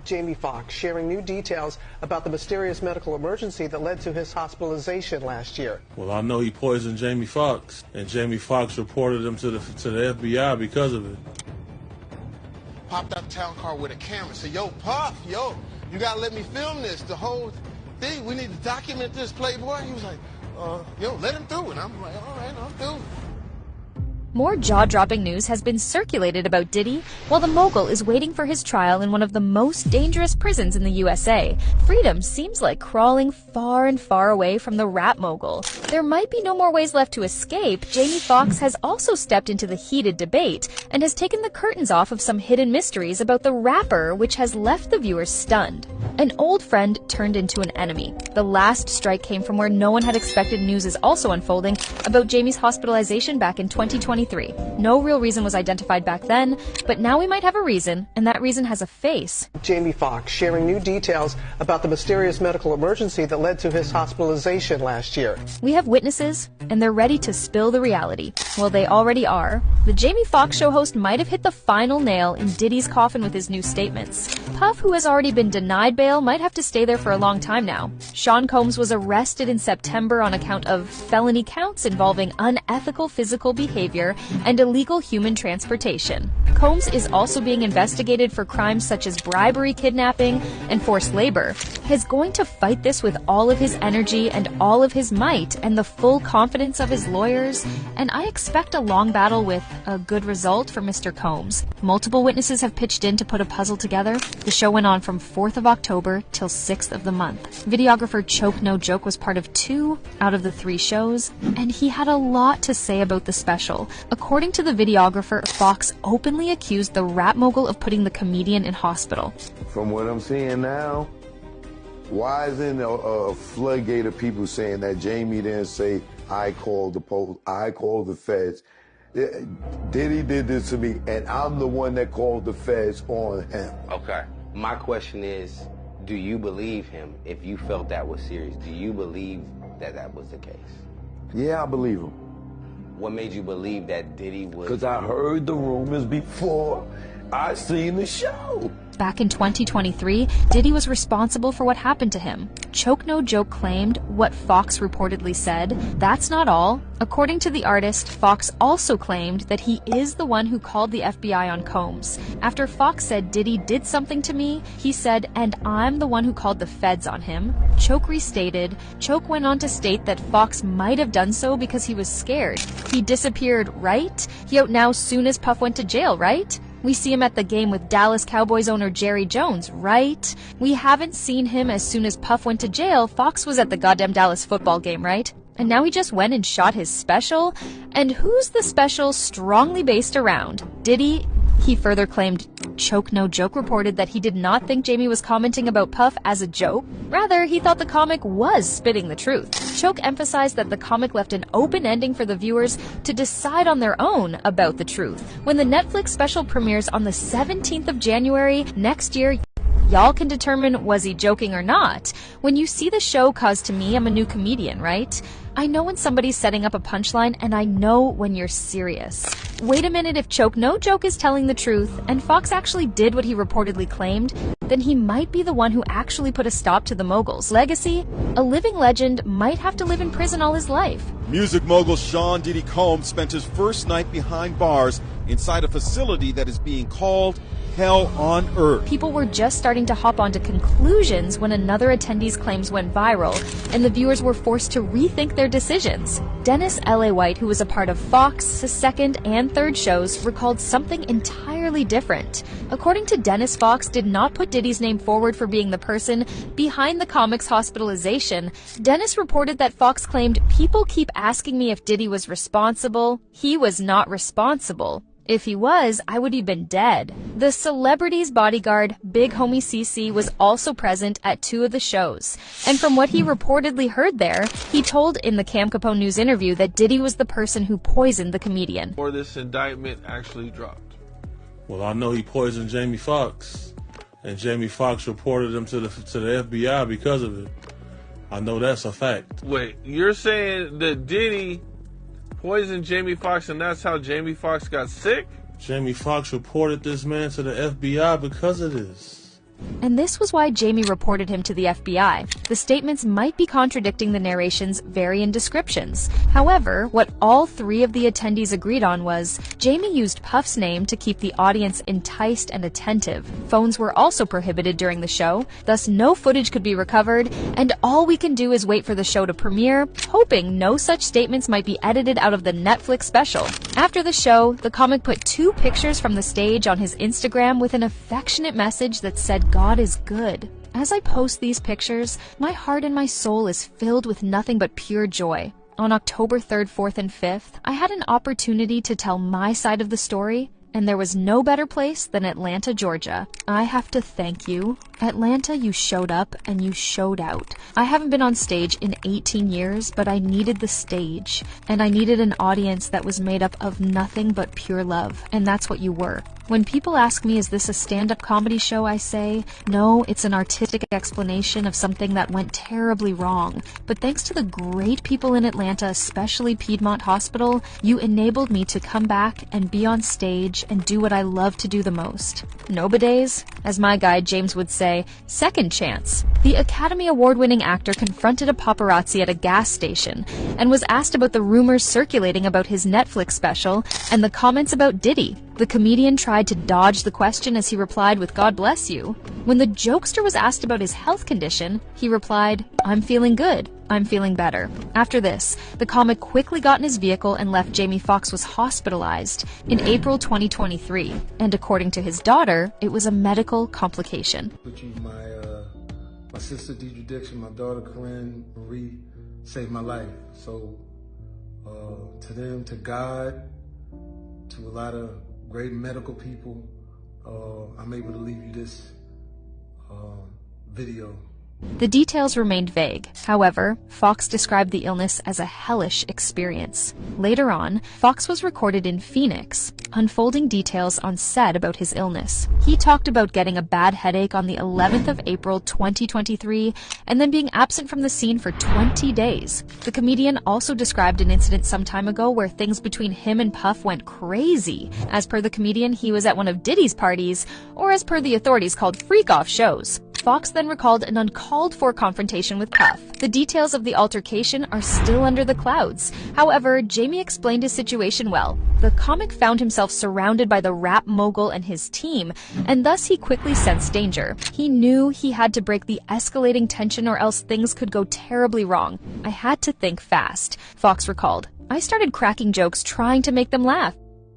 Jamie Foxx sharing new details about the mysterious medical emergency that led to his hospitalization last year. Well, I know he poisoned Jamie Foxx, and Jamie Foxx reported him to the FBI because of it. Popped out the town car with a camera, said, "Yo, Puff, yo, you gotta let me film this. The whole thing, we need to document this, Playboy." He was like, "Yo, let him through," and I'm like, "All right, I'm through." More jaw-dropping news has been circulated about Diddy while the mogul is waiting for his trial in one of the most dangerous prisons in the USA. Freedom seems like crawling far and far away from the rap mogul. There might be no more ways left to escape. Jamie Foxx has also stepped into the heated debate and has taken the curtains off of some hidden mysteries about the rapper, which has left the viewers stunned. An old friend turned into an enemy. The last strike came from where no one had expected. News is also unfolding about Jamie's hospitalization back in 2023. No real reason was identified back then, but now we might have a reason, and that reason has a face. Jamie Foxx sharing new details about the mysterious medical emergency that led to his hospitalization last year. We have witnesses, and they're ready to spill the reality. Well, they already are. The Jamie Foxx show host might have hit the final nail in Diddy's coffin with his new statements. Puff, who has already been denied bail, might have to stay there for a long time now. Sean Combs was arrested in September on account of felony counts involving unethical physical behavior and illegal human transportation. Combs is also being investigated for crimes such as bribery, kidnapping, and forced labor. He's going to fight this with all of his energy and all of his might and the full confidence of his lawyers, and I expect a long battle with a good result for Mr. Combs. Multiple witnesses have pitched in to put a puzzle together. The show went on from 4th of October till 6th of the month. Videographer Choke No Joke was part of 2 out of the 3 shows, and he had a lot to say about the special. According to the videographer, Foxx openly accused the rap mogul of putting the comedian in hospital. From what I'm seeing now, why isn't a floodgate of people saying that Jamie didn't say, "I called the police, I called the feds"? Diddy did this to me, and I'm the one that called the feds on him. Okay. My question is, do you believe him if you felt that was serious? Do you believe that that was the case? Yeah, I believe him. What made you believe that Diddy was... Because I heard the rumors before I seen the show. Back in 2023, Diddy was responsible for what happened to him. Choke No Joke claimed what Foxx reportedly said. That's not all. According to the artist, Foxx also claimed that he is the one who called the FBI on Combs. After Foxx said Diddy did something to me, he said, "And I'm the one who called the feds on him." Choke restated. Choke went on to state that Foxx might have done so because he was scared. He disappeared, right? He out now soon as Puff went to jail, right? We see him at the game with Dallas Cowboys owner Jerry Jones, right? We haven't seen him as soon as Puff went to jail. Foxx was at the goddamn Dallas football game, right? And now he just went and shot his special? And who's the special strongly based around? Diddy? He further claimed. Choke No Joke reported that he did not think Jamie was commenting about Puff as a joke. Rather, he thought the comic was spitting the truth. Choke emphasized that the comic left an open ending for the viewers to decide on their own about the truth. When the Netflix special premieres on the 17th of January next year, y'all can determine was he joking or not. When you see the show, 'cause to me, I'm a new comedian, right? I know when somebody's setting up a punchline, and I know when you're serious. Wait a minute, if Choke No Joke is telling the truth, and Foxx actually did what he reportedly claimed, then he might be the one who actually put a stop to the mogul's legacy. A living legend might have to live in prison all his life. Music mogul Sean Diddy Combs spent his first night behind bars inside a facility that is being called Hell on Earth. People were just starting to hop onto conclusions when another attendee's claims went viral, and the viewers were forced to rethink their decisions. Dennis L.A. White, who was a part of Fox's second and third shows, recalled something entirely different. According to Dennis, Foxx did not put Diddy's name forward for being the person behind the comic's hospitalization. Dennis reported that Foxx claimed, "People keep asking me if Diddy was responsible. He was not responsible. If he was, I would have been dead." The celebrity's bodyguard, Big Homie CC, was also present at 2 of the shows. And from what he reportedly heard there, he told in the Cam Capone News interview that Diddy was the person who poisoned the comedian. Or this indictment actually dropped. Well, I know he poisoned Jamie Foxx, and Jamie Foxx reported him to the FBI because of it. I know that's a fact. Wait, you're saying that Diddy poisoned Jamie Foxx, and that's how Jamie Foxx got sick? Jamie Foxx reported this man to the FBI because of this. And this was why Jamie reported him to the FBI. The statements might be contradicting the narration's varying descriptions. However, what all three of the attendees agreed on was Jamie used Puff's name to keep the audience enticed and attentive. Phones were also prohibited during the show, thus no footage could be recovered, and all we can do is wait for the show to premiere, hoping no such statements might be edited out of the Netflix special. After the show, the comic put 2 pictures from the stage on his Instagram with an affectionate message that said God is good. As I post these pictures, my heart and my soul is filled with nothing but pure joy. On October 3rd, 4th, and 5th, I had an opportunity to tell my side of the story, and there was no better place than Atlanta, Georgia. I have to thank you. Atlanta, you showed up and you showed out. I haven't been on stage in 18 years, but I needed the stage. And I needed an audience that was made up of nothing but pure love. And that's what you were. When people ask me, is this a stand-up comedy show, I say, no, it's an artistic explanation of something that went terribly wrong. But thanks to the great people in Atlanta, especially Piedmont Hospital, you enabled me to come back and be on stage and do what I love to do the most. Nobodies, as my guy James would say, second chance. The Academy Award-winning actor confronted a paparazzi at a gas station and was asked about the rumors circulating about his Netflix special and the comments about Diddy. The comedian tried to dodge the question as he replied with "God bless you." When the jokester was asked about his health condition, he replied, "I'm feeling good. I'm feeling better." After this, the comic quickly got in his vehicle and left. Jamie Foxx was hospitalized in April 2023, and according to his daughter, it was a medical complication. My sister Deidre Dixon, my daughter Corinne Marie saved my life. So to them, to God, to a lot of great medical people, I'm able to leave you this video. The details remained vague. However, Foxx described the illness as a hellish experience. Later on, Foxx was recorded in Phoenix, unfolding details on set about his illness. He talked about getting a bad headache on the 11th of April 2023 and then being absent from the scene for 20 days. The comedian also described an incident some time ago where things between him and Puff went crazy. As per the comedian, he was at one of Diddy's parties, or as per the authorities called freak-off shows. Foxx then recalled an uncalled-for confrontation with Puff. The details of the altercation are still under the clouds. However, Jamie explained his situation well. The comic found himself surrounded by the rap mogul and his team, and thus he quickly sensed danger. He knew he had to break the escalating tension or else things could go terribly wrong. "I had to think fast," Foxx recalled. "I started cracking jokes trying to make them laugh.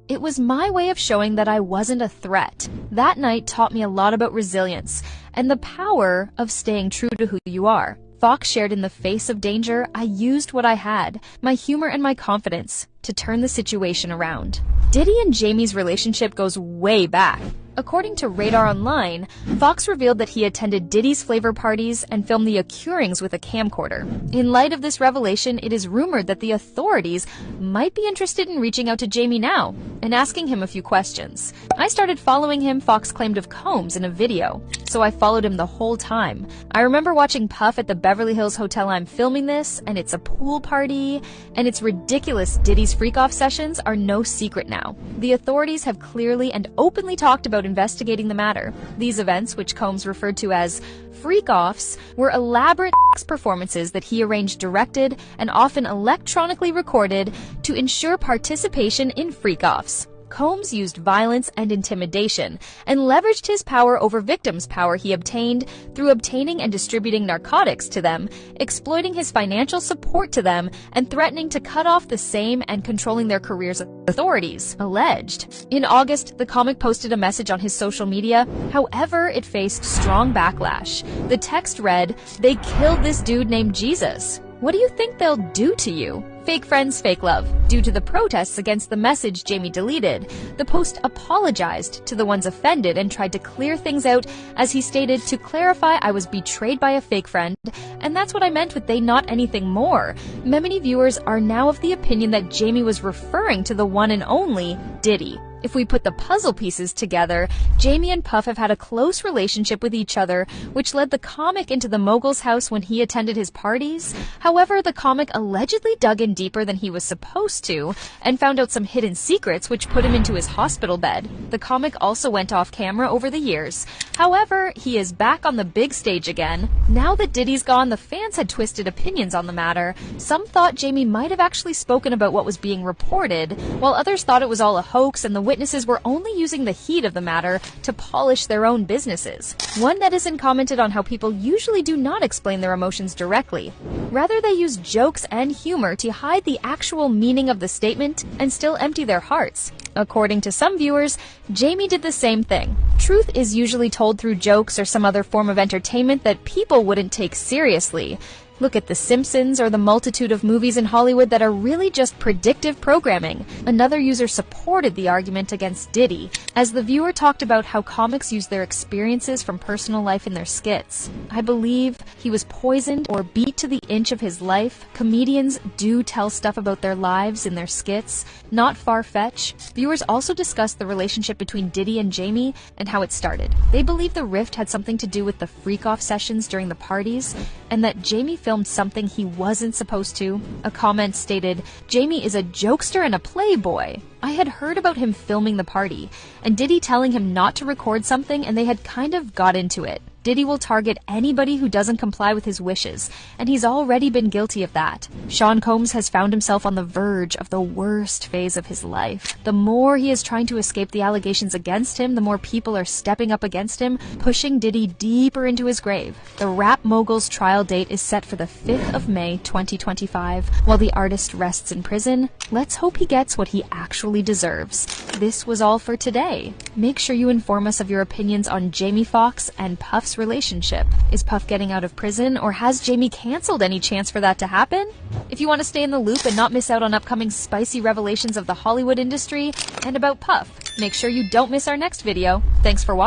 It was my way of showing that I wasn't a threat. That night taught me a lot about resilience and the power of staying true to who you are." Foxx shared, "In the face of danger, I used what I had, my humor and my confidence, to turn the situation around." Diddy and Jamie's relationship goes way back. According to Radar Online, Foxx revealed that he attended Diddy's flavor parties and filmed the occurrings with a camcorder. In light of this revelation, it is rumored that the authorities might be interested in reaching out to Jamie now and asking him a few questions. "I started following him," Foxx claimed of Combs in a video, "so I followed him the whole time. I remember watching Puff at the Beverly Hills hotel I'm filming this, and it's a pool party, and it's ridiculous. Diddy's freak-off sessions are no secret now. The authorities have clearly and openly talked about investigating the matter. These events, which Combs referred to as freak-offs, were elaborate performances that he arranged, directed, and often electronically recorded to ensure participation in freak-offs." Combs used violence and intimidation and leveraged his power over victims' power he obtained through obtaining and distributing narcotics to them, exploiting his financial support to them, and threatening to cut off the same and controlling their careers, authorities alleged. In August, the comic posted a message on his social media. However, it faced strong backlash. The text read, "They killed this dude named Jesus. What do you think they'll do to you? Fake friends, fake love." Due to the protests against the message Jamie deleted, the post apologized to the ones offended and tried to clear things out as he stated, "To clarify, I was betrayed by a fake friend, and that's what I meant with they not anything more." Many viewers are now of the opinion that Jamie was referring to the one and only Diddy. If we put the puzzle pieces together, Jamie and Puff have had a close relationship with each other, which led the comic into the mogul's house when he attended his parties. However, the comic allegedly dug in deeper than he was supposed to, and found out some hidden secrets which put him into his hospital bed. The comic also went off camera over the years. However, he is back on the big stage again. Now that Diddy's gone, the fans had twisted opinions on the matter. Some thought Jamie might have actually spoken about what was being reported, while others thought it was all a hoax and the witnesses were only using the heat of the matter to polish their own businesses. One netizen commented on how people usually do not explain their emotions directly. Rather, they use jokes and humor to hide the actual meaning of the statement and still empty their hearts. According to some viewers, Jamie did the same thing. Truth is usually told through jokes or some other form of entertainment that people wouldn't take seriously. Look at The Simpsons or the multitude of movies in Hollywood that are really just predictive programming. Another user supported the argument against Diddy, as the viewer talked about how comics use their experiences from personal life in their skits. I believe he was poisoned or beat to the inch of his life. Comedians do tell stuff about their lives in their skits, not far-fetched. Viewers also discussed the relationship between Diddy and Jamie and how it started. They believe the rift had something to do with the freak-off sessions during the parties, and that Jamie filmed something he wasn't supposed to. A comment stated, "Jamie is a jokester and a playboy." I had heard about him filming the party, and Diddy telling him not to record something, and they had kind of got into it. Diddy will target anybody who doesn't comply with his wishes, and he's already been guilty of that. Sean Combs has found himself on the verge of the worst phase of his life. The more he is trying to escape the allegations against him, the more people are stepping up against him, pushing Diddy deeper into his grave. The rap mogul's trial date is set for the 5th of May, 2025. While the artist rests in prison, let's hope he gets what he actually deserves. This was all for today. Make sure you inform us of your opinions on Jamie Foxx and Puff's relationship. Is Puff getting out of prison, or has Jamie canceled any chance for that to happen? If you want to stay in the loop and not miss out on upcoming spicy revelations of the Hollywood industry and about Puff, make sure you don't miss our next video. Thanks for watching.